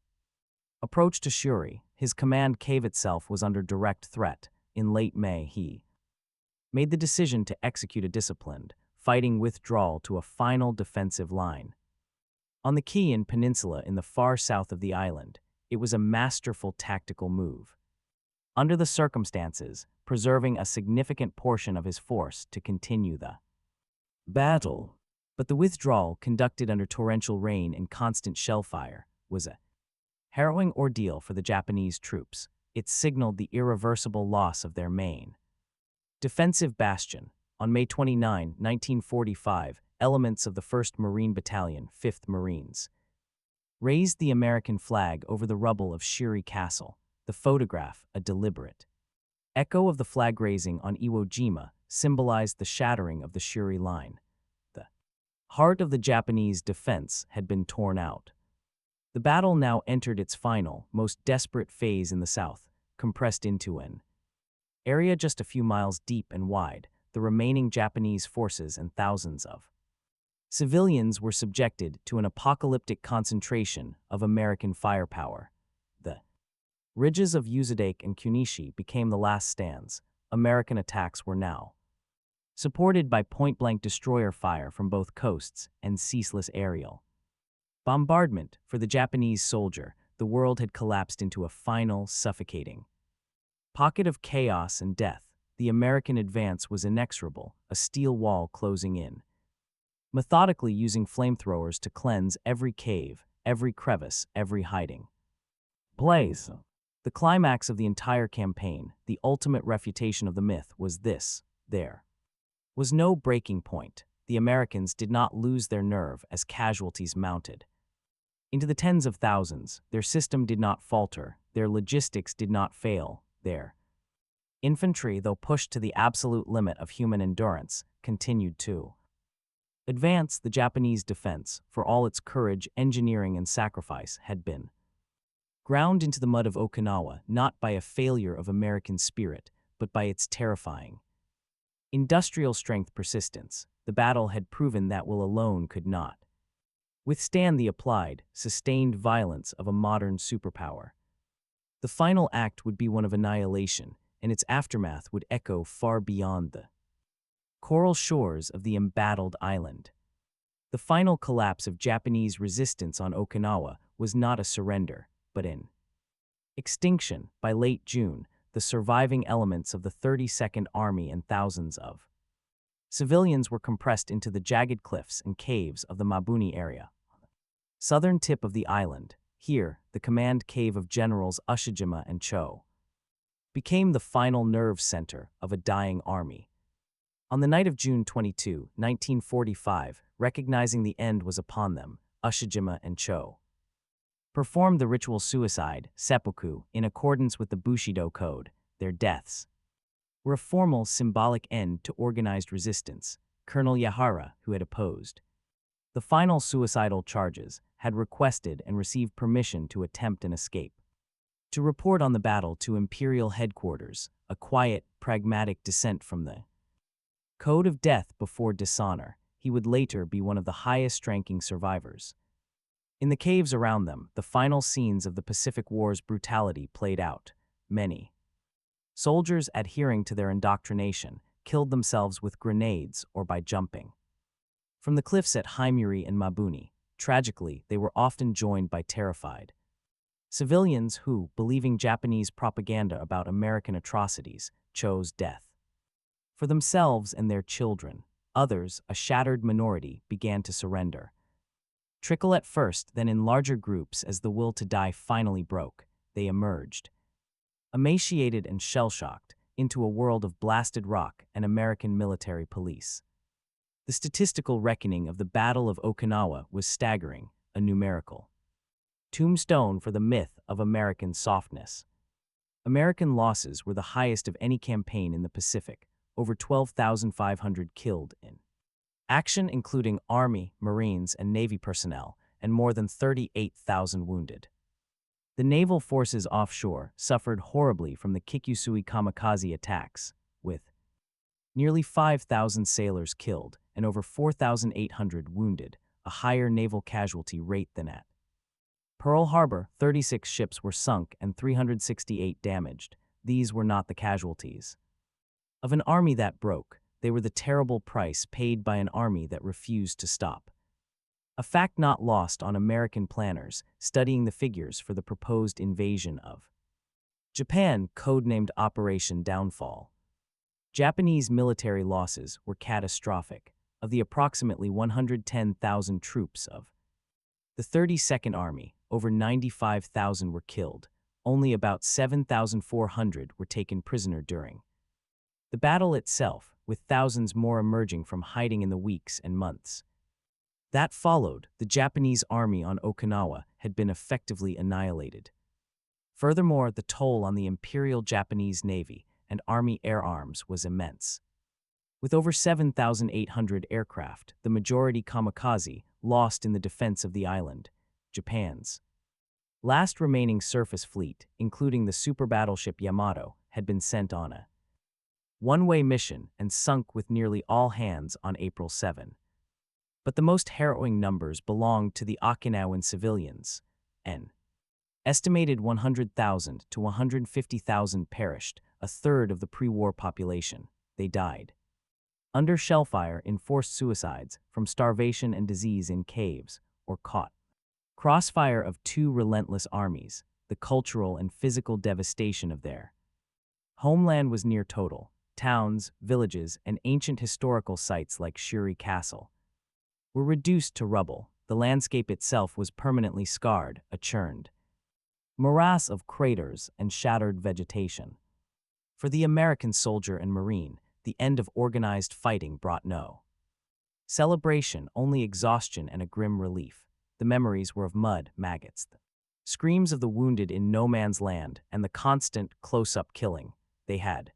approach to Shuri. His command cave itself was under direct threat. In late May, he made the decision to execute a disciplined, fighting withdrawal to a final defensive line. On the Kian Peninsula in the far south of the island, it was a masterful tactical move. Under the circumstances, preserving a significant portion of his force to continue the battle. But the withdrawal, conducted under torrential rain and constant shell fire, was a harrowing ordeal for the Japanese troops. It signaled the irreversible loss of their main defensive bastion. On May 29, 1945, elements of the 1st Marine Battalion, 5th Marines, raised the American flag over the rubble of Shiri Castle. The photograph, a deliberate echo of the flag raising on Iwo Jima, symbolized the shattering of the Shuri line. The heart of the Japanese defense had been torn out. The battle now entered its final, most desperate phase in the south, compressed into an area just a few miles deep and wide. The remaining Japanese forces and thousands of civilians were subjected to an apocalyptic concentration of American firepower. The ridges of Uzedake and Kunishi became the last stands. American attacks were now supported by point-blank destroyer fire from both coasts and ceaseless aerial bombardment. For the Japanese soldier, the world had collapsed into a final, suffocating pocket of chaos and death. The American advance was inexorable, a steel wall closing in, methodically using flamethrowers to cleanse every cave, every crevice, every hiding place. The climax of the entire campaign, the ultimate refutation of the myth, was this: there was no breaking point. The Americans did not lose their nerve as casualties mounted into the tens of thousands. Their system did not falter, their logistics did not fail, their infantry, though pushed to the absolute limit of human endurance, continued to advance. The Japanese defense, for all its courage, engineering, and sacrifice, had been ground into the mud of Okinawa, not by a failure of American spirit, but by its terrifying industrial strength persistence. The battle had proven that will alone could not withstand the applied, sustained violence of a modern superpower. The final act would be one of annihilation, and its aftermath would echo far beyond the coral shores of the embattled island. The final collapse of Japanese resistance on Okinawa was not a surrender, but an extinction. By late June, the surviving elements of the 32nd Army and thousands of civilians were compressed into the jagged cliffs and caves of the Mabuni area, southern tip of the island. Here, the command cave of Generals Ushijima and Cho became the final nerve center of a dying army. On the night of June 22, 1945, recognizing the end was upon them, Ushijima and Cho performed the ritual suicide, seppuku, in accordance with the Bushido Code. Their deaths were a formal, symbolic end to organized resistance. Colonel Yahara, who had opposed the final suicidal charges, had requested and received permission to attempt an escape, to report on the battle to Imperial headquarters, a quiet, pragmatic dissent from the code of death before dishonor. He would later be one of the highest-ranking survivors. In the caves around them, the final scenes of the Pacific War's brutality played out. Many soldiers, adhering to their indoctrination, killed themselves with grenades or by jumping from the cliffs at Haimuri and Mabuni. Tragically, they were often joined by terrified civilians who, believing Japanese propaganda about American atrocities, chose death for themselves and their children. Others, a shattered minority, began to surrender. Trickle at first, then in larger groups as the will to die finally broke, they emerged, emaciated and shell-shocked, into a world of blasted rock and American military police. The statistical reckoning of the Battle of Okinawa was staggering, a numerical tombstone for the myth of American softness. American losses were the highest of any campaign in the Pacific, over 12,500 killed in action, including Army, Marines, and Navy personnel, and more than 38,000 wounded. The naval forces offshore suffered horribly from the Kikusui kamikaze attacks, with nearly 5,000 sailors killed and over 4,800 wounded, a higher naval casualty rate than at Pearl Harbor. 36 ships were sunk and 368 damaged. These were not the casualties of an army that broke. They were the terrible price paid by an army that refused to stop. A fact not lost on American planners studying the figures for the proposed invasion of Japan, codenamed Operation Downfall. Japanese military losses were catastrophic. Of the approximately 110,000 troops of the 32nd Army, over 95,000 were killed. Only about 7,400 were taken prisoner during the battle itself, with thousands more emerging from hiding in the weeks and months that followed. The Japanese army on Okinawa had been effectively annihilated. Furthermore, the toll on the Imperial Japanese Navy and Army air arms was immense. With over 7,800 aircraft, the majority kamikaze, lost in the defense of the island, Japan's last remaining surface fleet, including the super battleship Yamato, had been sent on a one-way mission and sunk with nearly all hands on April 7. But the most harrowing numbers belonged to the Okinawan civilians. An estimated 100,000 to 150,000 perished, a third of the pre-war population. They died under shellfire, in forced suicides, from starvation and disease in caves, or caught crossfire of two relentless armies. The cultural and physical devastation of their homeland was near total. Towns, villages, and ancient historical sites like Shuri Castle were reduced to rubble. The landscape itself was permanently scarred, a churned morass of craters and shattered vegetation. For the American soldier and Marine, the end of organized fighting brought no celebration, only exhaustion and a grim relief. The memories were of mud, maggots, the screams of the wounded in no man's land, and the constant, close-up killing. They had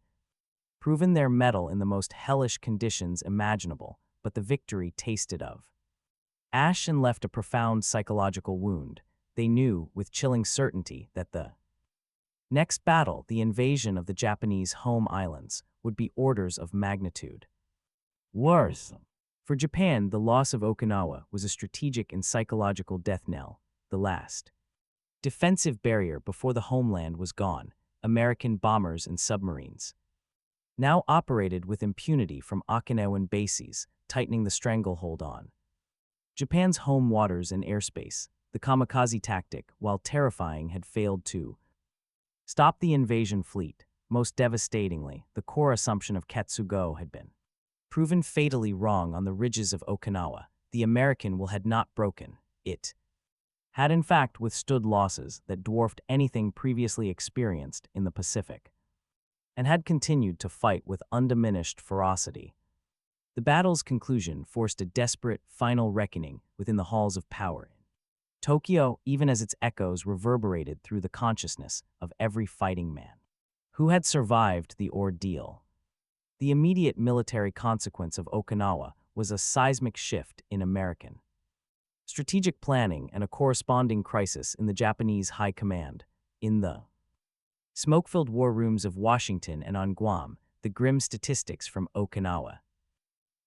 proven their mettle in the most hellish conditions imaginable, but the victory tasted of ash and left a profound psychological wound. They knew, with chilling certainty, that the next battle, the invasion of the Japanese home islands, would be orders of magnitude worse. For Japan, the loss of Okinawa was a strategic and psychological death knell. The last defensive barrier before the homeland was gone. American bombers and submarines now operated with impunity from Okinawan bases, tightening the stranglehold on Japan's home waters and airspace. The kamikaze tactic, while terrifying, had failed to stop the invasion fleet. Most devastatingly, the core assumption of Ketsugo had been proven fatally wrong on the ridges of Okinawa. The American will had not broken. It had in fact withstood losses that dwarfed anything previously experienced in the Pacific, and had continued to fight with undiminished ferocity. The battle's conclusion forced a desperate, final reckoning within the halls of power. Tokyo, even as its echoes reverberated through the consciousness of every fighting man who had survived the ordeal. The immediate military consequence of Okinawa was a seismic shift in American strategic planning and a corresponding crisis in the Japanese high command. In the smoke-filled war rooms of Washington and on Guam, the grim statistics from Okinawa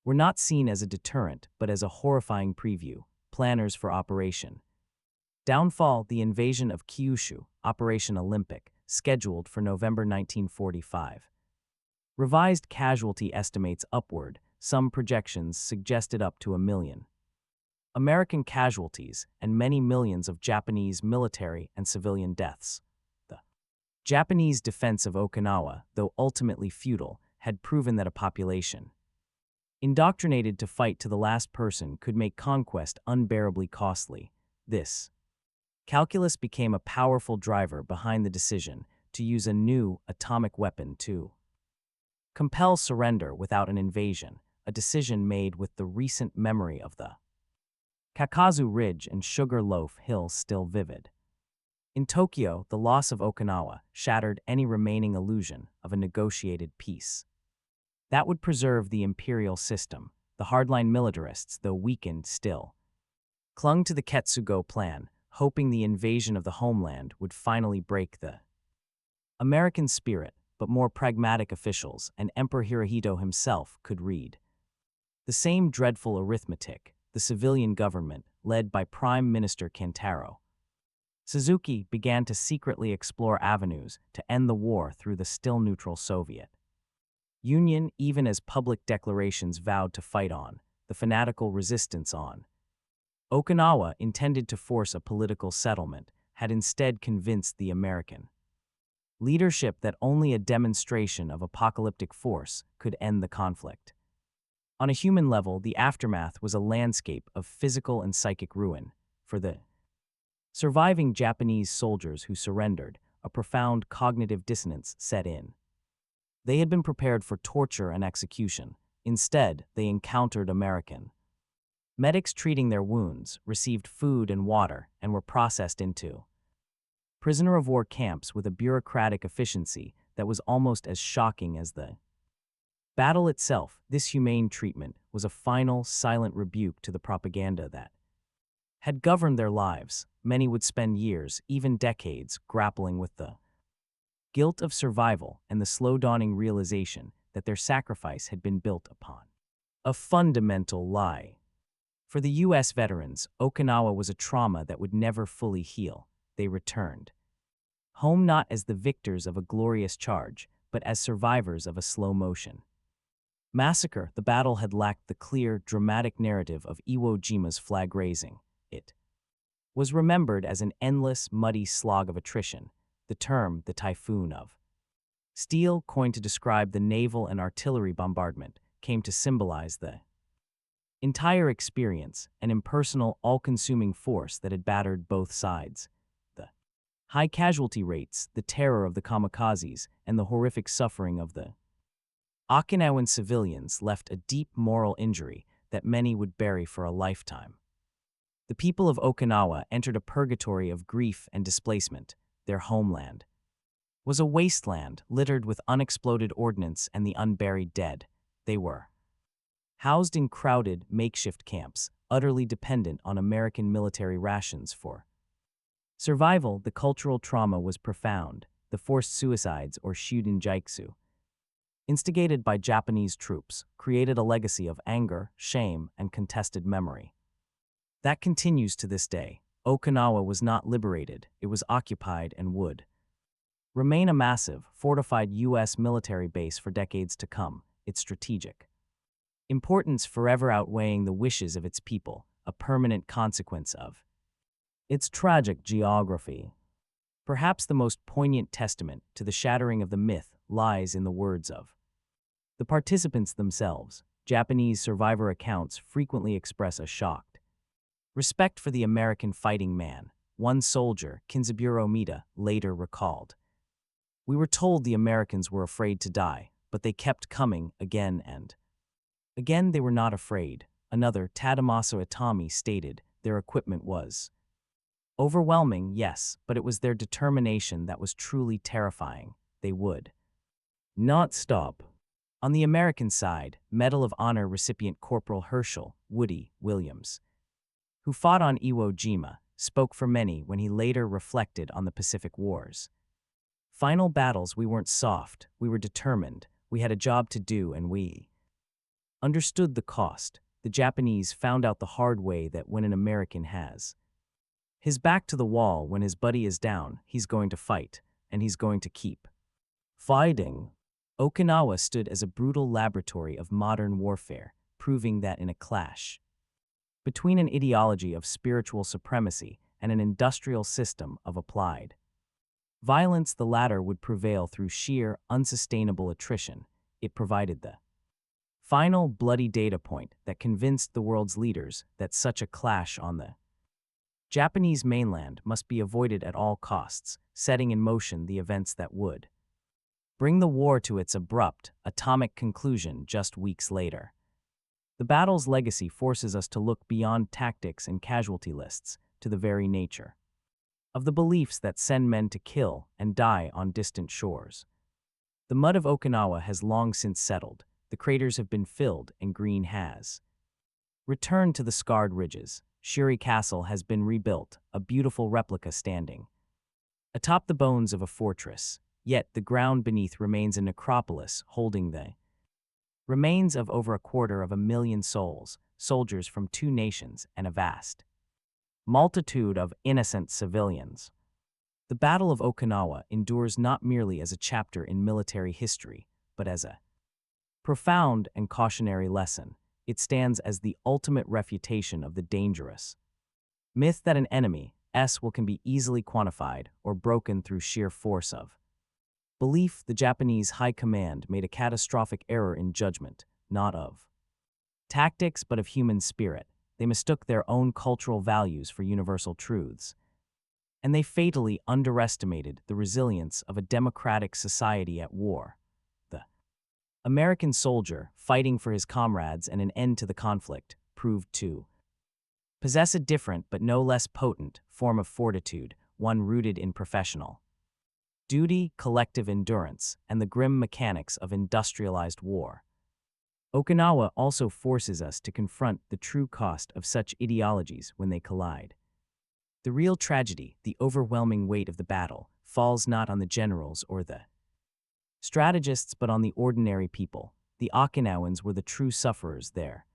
were not seen as a deterrent but as a horrifying preview. Planners for Operation Downfall, the invasion of Kyushu, Operation Olympic, scheduled for November 1945. Revised casualty estimates upward. Some projections suggested up to 1 million American casualties and many millions of Japanese military and civilian deaths. The Japanese defense of Okinawa, though ultimately futile, had proven that a population indoctrinated to fight to the last person could make conquest unbearably costly. This calculus became a powerful driver behind the decision to use a new atomic weapon to compel surrender without an invasion, a decision made with the recent memory of the Kakazu Ridge and Sugar Loaf Hill still vivid. In Tokyo, the loss of Okinawa shattered any remaining illusion of a negotiated peace that would preserve the imperial system. The hardline militarists, though weakened still, clung to the Ketsugo plan, hoping the invasion of the homeland would finally break the American spirit, but more pragmatic officials and Emperor Hirohito himself could read the same dreadful arithmetic. The civilian government, led by Prime Minister Kantaro Suzuki, began to secretly explore avenues to end the war through the still neutral Soviet Union, even as public declarations vowed to fight on the fanatical resistance on Okinawa intended to force a political settlement, had instead convinced the American leadership that only a demonstration of apocalyptic force could end the conflict. On a human level, the aftermath was a landscape of physical and psychic ruin. For the surviving Japanese soldiers who surrendered, a profound cognitive dissonance set in. They had been prepared for torture and execution. Instead, they encountered American medics treating their wounds, received food and water, and were processed into prisoner of war camps with a bureaucratic efficiency that was almost as shocking as the battle itself. This humane treatment was a final, silent rebuke to the propaganda that had governed their lives. Many would spend years, even decades, grappling with the guilt of survival and the slow dawning realization that their sacrifice had been built upon a fundamental lie. For the U.S. veterans, Okinawa was a trauma that would never fully heal. They returned home not as the victors of a glorious charge, but as survivors of a slow-motion massacre. The battle had lacked the clear, dramatic narrative of Iwo Jima's flag raising. It was remembered as an endless, muddy slog of attrition. The term, the typhoon of steel, coined to describe the naval and artillery bombardment, came to symbolize the entire experience, an impersonal, all-consuming force that had battered both sides. The high casualty rates, the terror of the kamikazes, and the horrific suffering of the Okinawan civilians left a deep moral injury that many would bury for a lifetime. The people of Okinawa entered a purgatory of grief and displacement. Their homeland was a wasteland littered with unexploded ordnance and the unburied dead. They were housed in crowded, makeshift camps, utterly dependent on American military rations for survival. The cultural trauma was profound. The forced suicides, or shudenjitsu, instigated by Japanese troops, created a legacy of anger, shame, and contested memory that continues to this day. Okinawa was not liberated, it was occupied and would remain a massive, fortified U.S. military base for decades to come, its strategic importance forever outweighing the wishes of its people, a permanent consequence of its tragic geography. Perhaps the most poignant testament to the shattering of the myth lies in the words of the participants themselves. Japanese survivor accounts frequently express a shocked respect for the American fighting man. One soldier, Kinzaburo Mita, later recalled, "We were told the Americans were afraid to die, but they kept coming again and again. They were not afraid." Another, Tadamaso Itami, stated, "Their equipment was overwhelming, yes, but it was their determination that was truly terrifying. They would not stop." On the American side, Medal of Honor recipient Corporal Herschel Woody Williams, who fought on Iwo Jima, spoke for many when he later reflected on the Pacific War's final battles. "We weren't soft, we were determined, we had a job to do, and we understood the cost." The Japanese found out the hard way that when an American has his back to the wall, when his buddy is down, he's going to fight, and he's going to keep fighting. Okinawa stood as a brutal laboratory of modern warfare, proving that in a clash between an ideology of spiritual supremacy and an industrial system of applied violence, the latter would prevail through sheer, unsustainable attrition. It provided the final, bloody data point that convinced the world's leaders that such a clash on the Japanese mainland must be avoided at all costs, setting in motion the events that would bring the war to its abrupt, atomic conclusion just weeks later. The battle's legacy forces us to look beyond tactics and casualty lists to the very nature of the beliefs that send men to kill and die on distant shores. The mud of Okinawa has long since settled, the craters have been filled, and green has returned to the scarred ridges. Shuri Castle has been rebuilt, a beautiful replica standing atop the bones of a fortress, yet the ground beneath remains a necropolis holding the remains of over 250,000 souls, soldiers from 2 nations, and a vast multitude of innocent civilians. The Battle of Okinawa endures not merely as a chapter in military history, but as a profound and cautionary lesson. It stands as the ultimate refutation of the dangerous myth that an enemy's will can be easily quantified or broken through sheer force of belief. The Japanese High Command made a catastrophic error in judgment, not of tactics but of human spirit. They mistook their own cultural values for universal truths, and they fatally underestimated the resilience of a democratic society at war. The American soldier, fighting for his comrades and an end to the conflict, proved to possess a different but no less potent form of fortitude, one rooted in professional duty, collective endurance, and the grim mechanics of industrialized war. Okinawa also forces us to confront the true cost of such ideologies when they collide. The real tragedy, the overwhelming weight of the battle, falls not on the generals or the strategists but on the ordinary people. The Okinawans were the true sufferers there.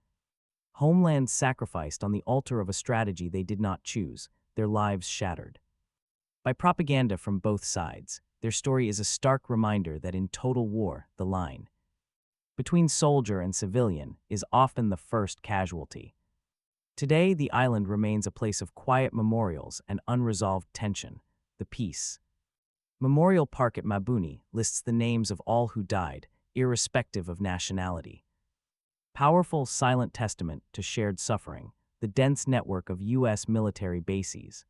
Homeland sacrificed on the altar of a strategy they did not choose, their lives shattered by propaganda from both sides. Their story is a stark reminder that in total war, the line between soldier and civilian is often the first casualty. Today, the island remains a place of quiet memorials and unresolved tension. The Peace Memorial Park at Mabuni lists the names of all who died, irrespective of nationality. Powerful, silent testament to shared suffering, the dense network of U.S. military bases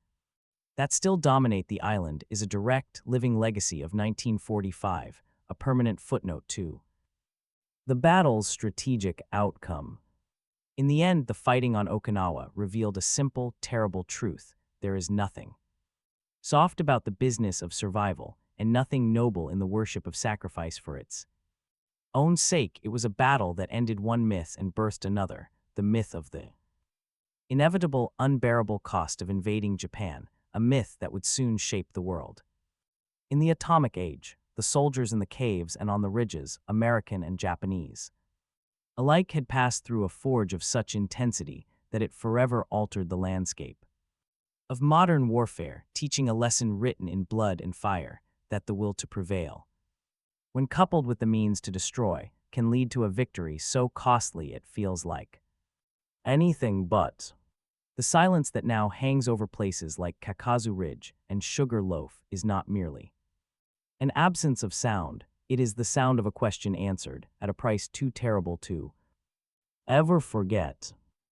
that still dominate the island is a direct, living legacy of 1945, a permanent footnote to the battle's strategic outcome. In the end, the fighting on Okinawa revealed a simple, terrible truth. There is nothing soft about the business of survival, and nothing noble in the worship of sacrifice for its own sake. It was a battle that ended one myth and birthed another, the myth of the inevitable, unbearable cost of invading Japan, a myth that would soon shape the world. In the atomic age, the soldiers in the caves and on the ridges, American and Japanese alike, had passed through a forge of such intensity that it forever altered the landscape of modern warfare, teaching a lesson written in blood and fire, that the will to prevail, when coupled with the means to destroy, can lead to a victory so costly it feels like anything but. The silence that now hangs over places like Kakazu Ridge and Sugar Loaf is not merely an absence of sound, it is the sound of a question answered at a price too terrible to ever forget.